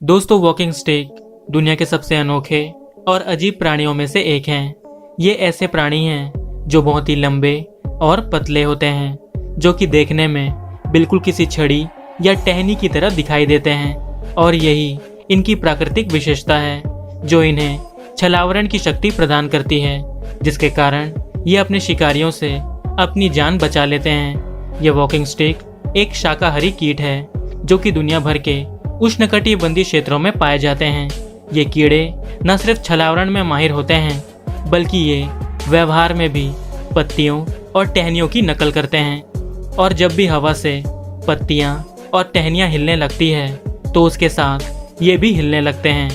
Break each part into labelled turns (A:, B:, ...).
A: दोस्तों, walking stick दुनिया के सबसे अनोखे और अजीब प्राणियों में से एक हैं। ये ऐसे प्राणी हैं जो बहुत ही लंबे और पतले होते हैं, जो कि देखने में बिल्कुल किसी छड़ी या टहनी की तरह दिखाई देते हैं। और यही इनकी प्राकृतिक विशेषता है जो इन्हें छलावरण की शक्ति प्रदान करती है, जिसके कारण ये अपने शिकारियों से अपनी जान बचा लेते हैं। ये वॉकिंग स्टिक एक शाकाहारी कीट है जो कि दुनिया भर के उष्णकटिबंधीय क्षेत्रों में पाए जाते हैं। ये कीड़े न सिर्फ छलावरण में माहिर होते हैं, बल्कि ये व्यवहार में भी पत्तियों और टहनियों की नकल करते हैं। और जब भी हवा से पत्तियां और टहनियां हिलने लगती है तो उसके साथ ये भी हिलने लगते हैं।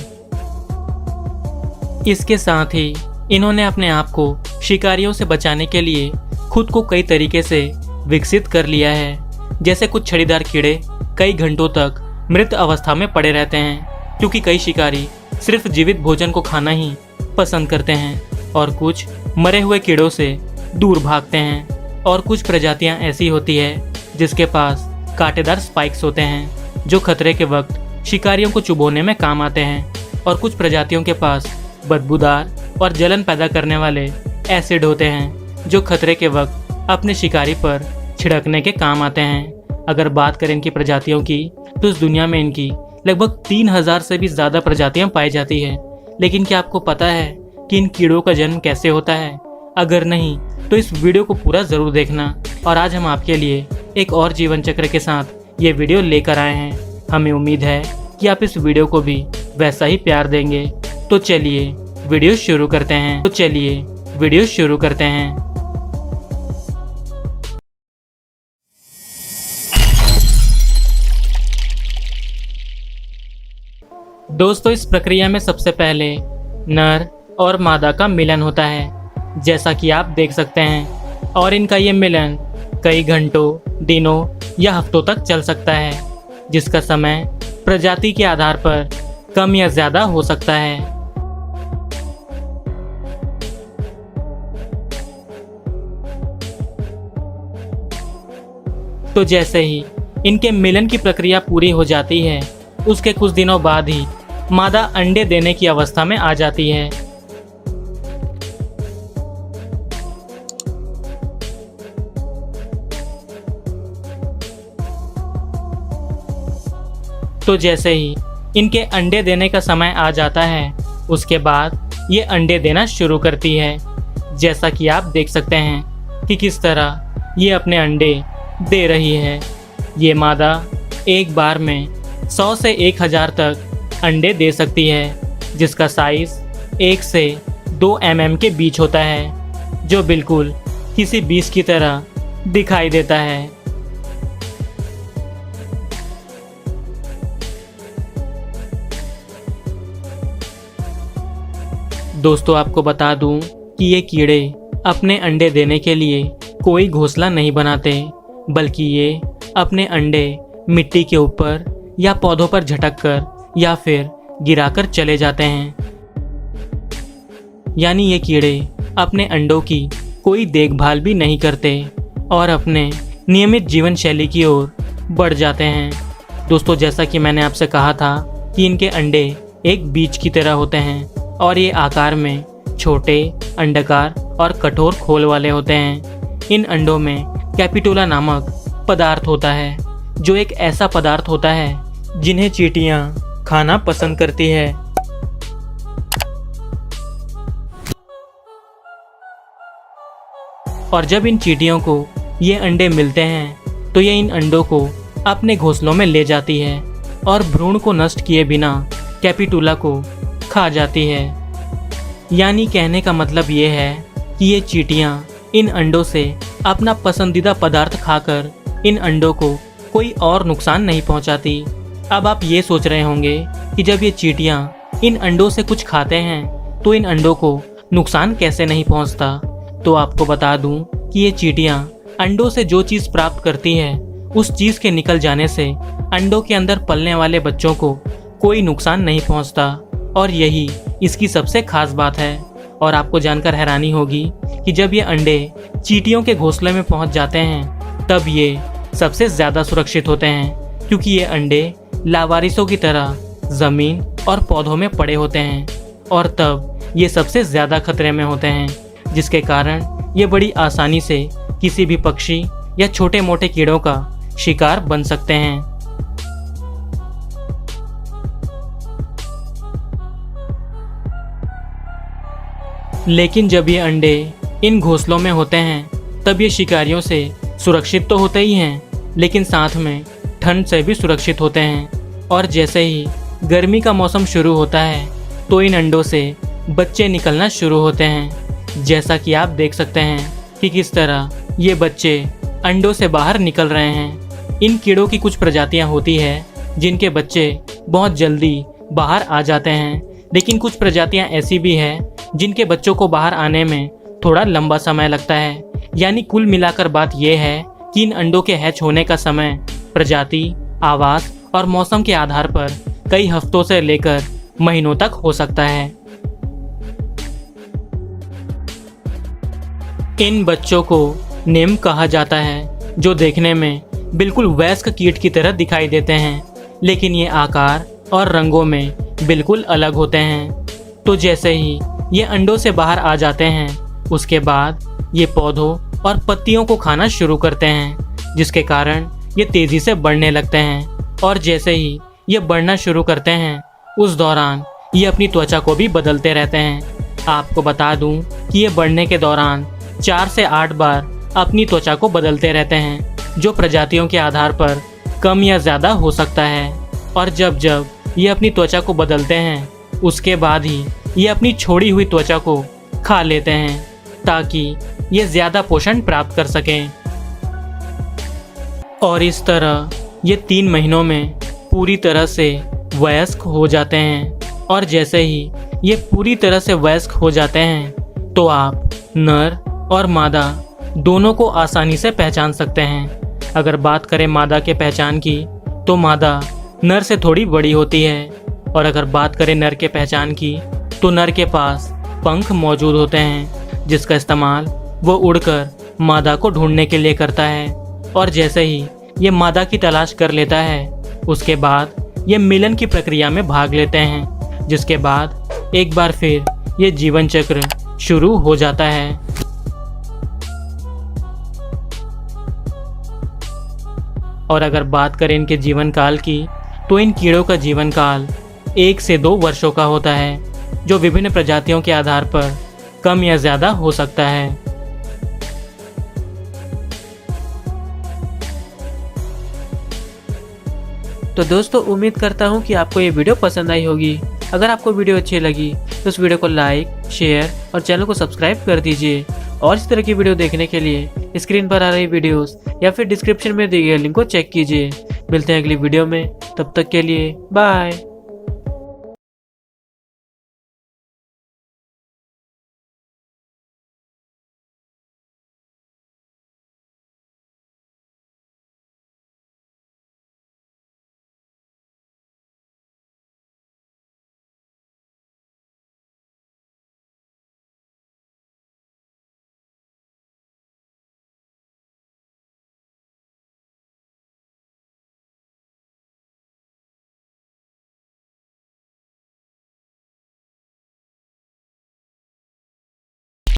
A: इसके साथ ही इन्होंने अपने आप को शिकारियों से बचाने के लिए खुद को कई तरीके से विकसित कर लिया है। जैसे कुछ छड़ीदार कीड़े कई घंटों तक मृत अवस्था में पड़े रहते हैं, क्योंकि कई शिकारी सिर्फ जीवित भोजन को खाना ही पसंद करते हैं। और कुछ मरे हुए कीड़ों से दूर भागते हैं। और कुछ प्रजातियां ऐसी होती है जिसके पास कांटेदार स्पाइक्स होते हैं, जो खतरे के वक्त शिकारियों को चुभोने में काम आते हैं। और कुछ प्रजातियों के पास बदबूदार और जलन पैदा करने वाले एसिड होते हैं, जो खतरे के वक्त अपने शिकारी पर छिड़कने के काम आते हैं। अगर बात करें इनकी प्रजातियों की, तो इस दुनिया में इनकी लगभग 3000 से भी ज़्यादा प्रजातियां पाई जाती है। लेकिन क्या आपको पता है कि इन कीड़ों का जन्म कैसे होता है? अगर नहीं तो इस वीडियो को पूरा ज़रूर देखना। और आज हम आपके लिए एक और जीवन चक्र के साथ ये वीडियो लेकर आए हैं। हमें उम्मीद है कि आप इस वीडियो को भी वैसा ही प्यार देंगे। तो चलिए वीडियो शुरू करते हैं। दोस्तों, इस प्रक्रिया में सबसे पहले नर और मादा का मिलन होता है, जैसा कि आप देख सकते हैं। और इनका ये मिलन कई घंटों, दिनों या हफ्तों तक चल सकता है, जिसका समय प्रजाति के आधार पर कम या ज़्यादा हो सकता है। तो जैसे ही इनके मिलन की प्रक्रिया पूरी हो जाती है, उसके कुछ दिनों बाद ही मादा अंडे देने की अवस्था में आ जाती है। तो जैसे ही इनके अंडे देने का समय आ जाता है, उसके बाद ये अंडे देना शुरू करती है। जैसा कि आप देख सकते हैं कि किस तरह ये अपने अंडे दे रही है। ये मादा एक बार में 100 से 1000 तक अंडे दे सकती है, जिसका साइज 1 से 2 mm के बीच होता है, जो बिल्कुल किसी बीज की तरह दिखाई देता है। दोस्तों, आपको बता दूं कि ये कीड़े अपने अंडे देने के लिए कोई घोंसला नहीं बनाते, बल्कि ये अपने अंडे मिट्टी के ऊपर या पौधों पर झटक कर या फिर गिराकर चले जाते हैं। यानी ये कीड़े अपने अंडों की कोई देखभाल भी नहीं करते और अपने नियमित जीवन शैली की ओर बढ़ जाते हैं। दोस्तों, जैसा कि मैंने आपसे कहा था कि इनके अंडे एक बीज की तरह होते हैं और ये आकार में छोटे, अंडाकार और कठोर खोल वाले होते हैं। इन अंडों में कैपिटुला नामक पदार्थ होता है, जो एक ऐसा पदार्थ होता है जिन्हें चींटियां खाना पसंद करती है। और जब इन चींटियों को ये अंडे मिलते हैं तो ये इन अंडों को अपने घोंसलों में ले जाती है और भ्रूण को नष्ट किए बिना कैपिटुला को खा जाती है। यानी कहने का मतलब ये है कि ये चींटियां इन अंडों से अपना पसंदीदा पदार्थ खाकर इन अंडों को कोई और नुकसान नहीं पहुंचाती। अब आप ये सोच रहे होंगे कि जब ये चींटियां इन अंडों से कुछ खाते हैं तो इन अंडों को नुकसान कैसे नहीं पहुंचता। तो आपको बता दूं कि ये चींटियां अंडों से जो चीज़ प्राप्त करती है, उस चीज़ के निकल जाने से अंडों के अंदर पलने वाले बच्चों को कोई नुकसान नहीं पहुंचता। और यही इसकी सबसे खास बात है। और आपको जानकर हैरानी होगी कि जब ये अंडे चींटियों के घोंसले में पहुंच जाते हैं, तब ये सबसे ज़्यादा सुरक्षित होते हैं, क्योंकि ये अंडे लावारिसों की तरह जमीन और पौधों में पड़े होते हैं और तब ये सबसे ज़्यादा खतरे में होते हैं, जिसके कारण ये बड़ी आसानी से किसी भी पक्षी या छोटे मोटे कीड़ों का शिकार बन सकते हैं। लेकिन जब ये अंडे इन घोंसलों में होते हैं तब ये शिकारियों से सुरक्षित तो होते ही हैं, लेकिन साथ में ठंड से भी सुरक्षित होते हैं। और जैसे ही गर्मी का मौसम शुरू होता है तो इन अंडों से बच्चे निकलना शुरू होते हैं। जैसा कि आप देख सकते हैं कि किस तरह ये बच्चे अंडों से बाहर निकल रहे हैं। इन कीड़ों की कुछ प्रजातियां होती है जिनके बच्चे बहुत जल्दी बाहर आ जाते हैं, लेकिन कुछ प्रजातियां ऐसी भी हैं जिनके बच्चों को बाहर आने में थोड़ा लंबा समय लगता है। यानी कुल मिलाकर बात यह है कि इन अंडों के हैच होने का समय प्रजाति, आवास और मौसम के आधार पर कई हफ्तों से लेकर महीनों तक हो सकता है। इन बच्चों को निम्ब कहा जाता है, जो देखने में बिल्कुल वयस्क कीट की तरह दिखाई देते हैं, लेकिन ये आकार और रंगों में बिल्कुल अलग होते हैं। तो जैसे ही ये अंडों से बाहर आ जाते हैं, उसके बाद ये पौधों और पत्तियों को खाना शुरू करते हैं, जिसके कारण ये तेज़ी से बढ़ने लगते हैं। और जैसे ही ये बढ़ना शुरू करते हैं, उस दौरान ये अपनी त्वचा को भी बदलते रहते हैं। आपको बता दूं कि ये बढ़ने के दौरान 4 से 8 बार अपनी त्वचा को बदलते रहते हैं, जो प्रजातियों के आधार पर कम या ज़्यादा हो सकता है। और जब जब ये अपनी त्वचा को बदलते हैं, उसके बाद ही ये अपनी छोड़ी हुई त्वचा को खा लेते हैं, ताकि ये ज़्यादा पोषण प्राप्त कर सकें। और इस तरह ये 3 महीनों में पूरी तरह से वयस्क हो जाते हैं। और जैसे ही ये पूरी तरह से वयस्क हो जाते हैं तो आप नर और मादा दोनों को आसानी से पहचान सकते हैं। अगर बात करें मादा के पहचान की, तो मादा नर से थोड़ी बड़ी होती है। और अगर बात करें नर के पहचान की, तो नर के पास पंख मौजूद होते हैं, जिसका इस्तेमाल वो उड़कर मादा को ढूंढने के लिए करता है। और जैसे ही ये मादा की तलाश कर लेता है, उसके बाद ये मिलन की प्रक्रिया में भाग लेते हैं, जिसके बाद एक बार फिर ये जीवन चक्र शुरू हो जाता है। और अगर बात करें इनके जीवन काल की, तो इन कीड़ों का जीवन काल 1 से 2 वर्षों का होता है, जो विभिन्न प्रजातियों के आधार पर कम या ज़्यादा हो सकता है।
B: तो दोस्तों, उम्मीद करता हूँ कि आपको ये वीडियो पसंद आई होगी। अगर आपको वीडियो अच्छी लगी तो इस वीडियो को लाइक, शेयर और चैनल को सब्सक्राइब कर दीजिए। और इस तरह की वीडियो देखने के लिए स्क्रीन पर आ रही वीडियोस या फिर डिस्क्रिप्शन में दिए गए लिंक को चेक कीजिए। मिलते हैं अगली वीडियो में, तब तक के लिए बाय।